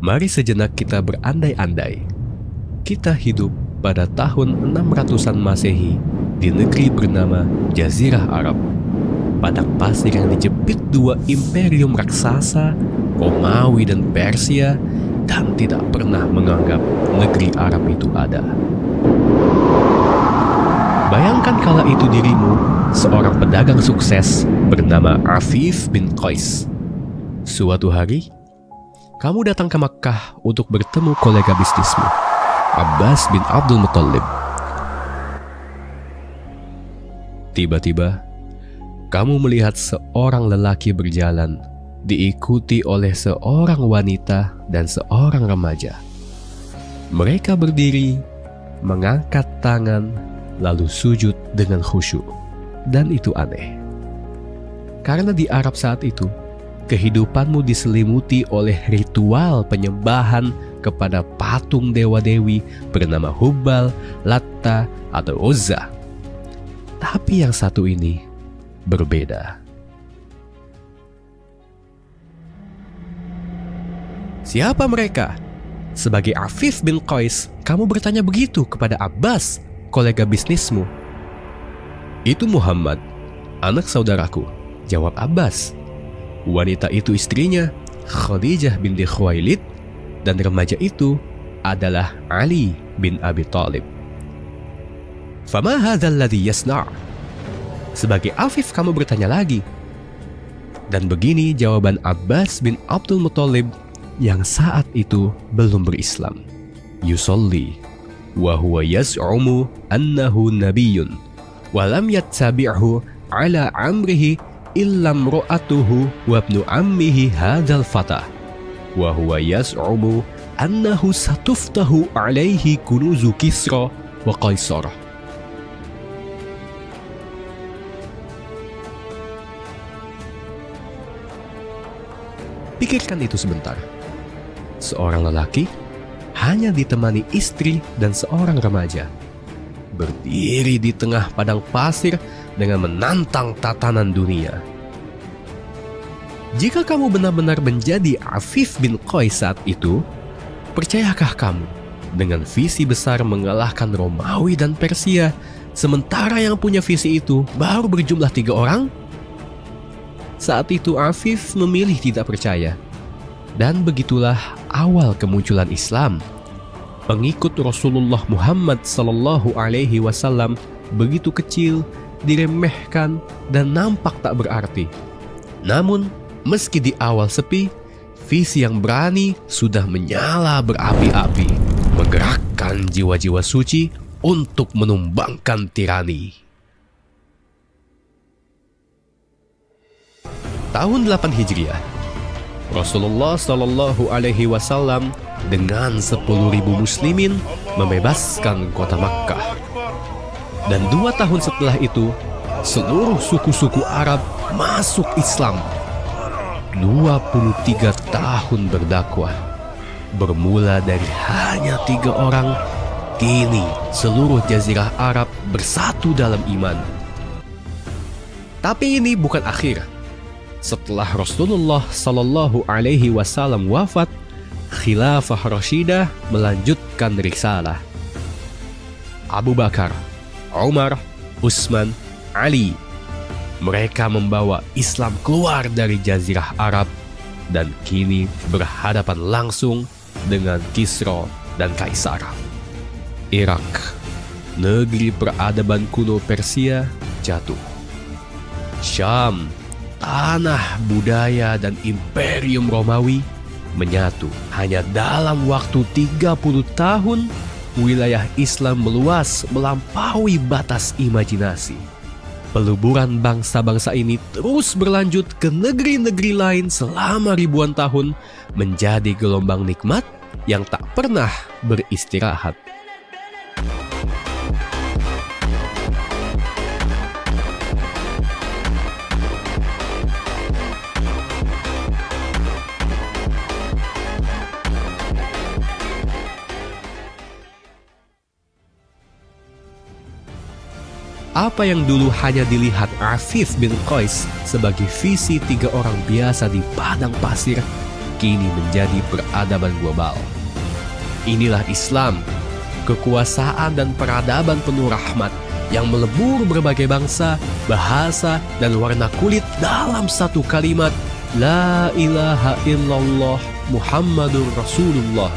Mari sejenak kita berandai-andai. Kita hidup pada tahun 600-an Masehi di negeri bernama Jazirah Arab. Padang pasir yang dijepit dua imperium raksasa, Romawi dan Persia, dan tidak pernah menganggap negeri Arab itu ada. Bayangkan kala itu dirimu seorang pedagang sukses bernama Afif bin Qais. Suatu hari, kamu datang ke Makkah untuk bertemu kolega bisnismu, Abbas bin Abdul Muttalib. Tiba-tiba, kamu melihat seorang lelaki berjalan, diikuti oleh seorang wanita dan seorang remaja. Mereka berdiri, mengangkat tangan, lalu sujud dengan khusyuk. Dan itu aneh. Karena di Arab saat itu, kehidupanmu diselimuti oleh ritual penyembahan kepada patung dewa-dewi bernama Hubal, Latta, atau Uzza. Tapi yang satu ini berbeda. Siapa mereka? Sebagai Afif bin Qais, kamu bertanya begitu kepada Abbas, kolega bisnismu. Itu Muhammad, anak saudaraku, jawab Abbas. Wanita itu istrinya, Khadijah binti Khuwailid, dan remaja itu adalah Ali bin Abi Thalib. Fama hadzal ladzi yasna'? Sebagai Afif kamu bertanya lagi. Dan begini jawaban Abbas bin Abdul Muttalib yang saat itu belum berislam. Yusolli wa huwa yaz'umu annahu nabiyyun wa lam yattabi'hu ala amrihi illa imra'atuhu wa ibnu ammihi hadzal fatah wa huwa yaz'umu annahu satuftahu alaihi kunuzu Kisra wa Qaisar. Pikirkan itu sebentar. Seorang lelaki hanya ditemani istri dan seorang remaja, berdiri di tengah padang pasir dengan menantang tatanan dunia. Jika kamu benar-benar menjadi Afif bin Qais saat itu, percayakah kamu dengan visi besar mengalahkan Romawi dan Persia, sementara yang punya visi itu baru berjumlah 3 orang? Saat itu Afif memilih tidak percaya. Dan begitulah awal kemunculan Islam. Pengikut Rasulullah Muhammad sallallahu alaihi wasallam begitu kecil, diremehkan, dan nampak tak berarti. Namun, meski di awal sepi, visi yang berani sudah menyala berapi-api, menggerakkan jiwa-jiwa suci untuk menumbangkan tirani. Tahun 8 Hijriah, Rasulullah Shallallahu Alaihi Wasallam dengan 10.000 muslimin membebaskan kota Makkah. Dan 2 tahun setelah itu, seluruh suku-suku Arab masuk Islam. 23 tahun berdakwah, bermula dari hanya 3 orang, kini seluruh jazirah Arab bersatu dalam iman. Tapi ini bukan akhir. Setelah Rasulullah Sallallahu Alaihi Wasallam wafat, Khilafah Rashidah melanjutkan risalah. Abu Bakar, Umar, Utsman, Ali, mereka membawa Islam keluar dari Jazirah Arab dan kini berhadapan langsung dengan Kisra dan Kaisar. Irak, negeri peradaban kuno Persia, jatuh. Syam, tanah budaya dan imperium Romawi, menyatu. Hanya dalam waktu 30 tahun, wilayah Islam meluas melampaui batas imajinasi. Peluburan bangsa-bangsa ini terus berlanjut ke negeri-negeri lain selama ribuan tahun, menjadi gelombang nikmat yang tak pernah beristirahat. Apa yang dulu hanya dilihat Afif bin Qais sebagai visi 3 orang biasa di padang pasir, kini menjadi peradaban global. Inilah Islam, kekuasaan dan peradaban penuh rahmat yang melebur berbagai bangsa, bahasa, dan warna kulit dalam satu kalimat, La ilaha illallah Muhammadur Rasulullah.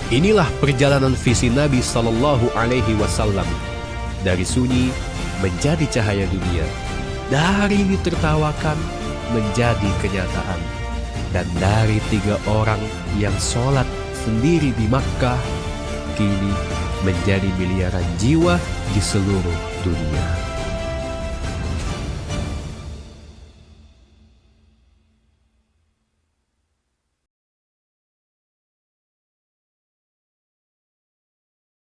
Inilah perjalanan visi Nabi Sallallahu Alaihi Wasallam, dari sunyi menjadi cahaya dunia, dari ditertawakan menjadi kenyataan, dan dari 3 orang yang sholat sendiri di Makkah, kini menjadi miliaran jiwa di seluruh dunia.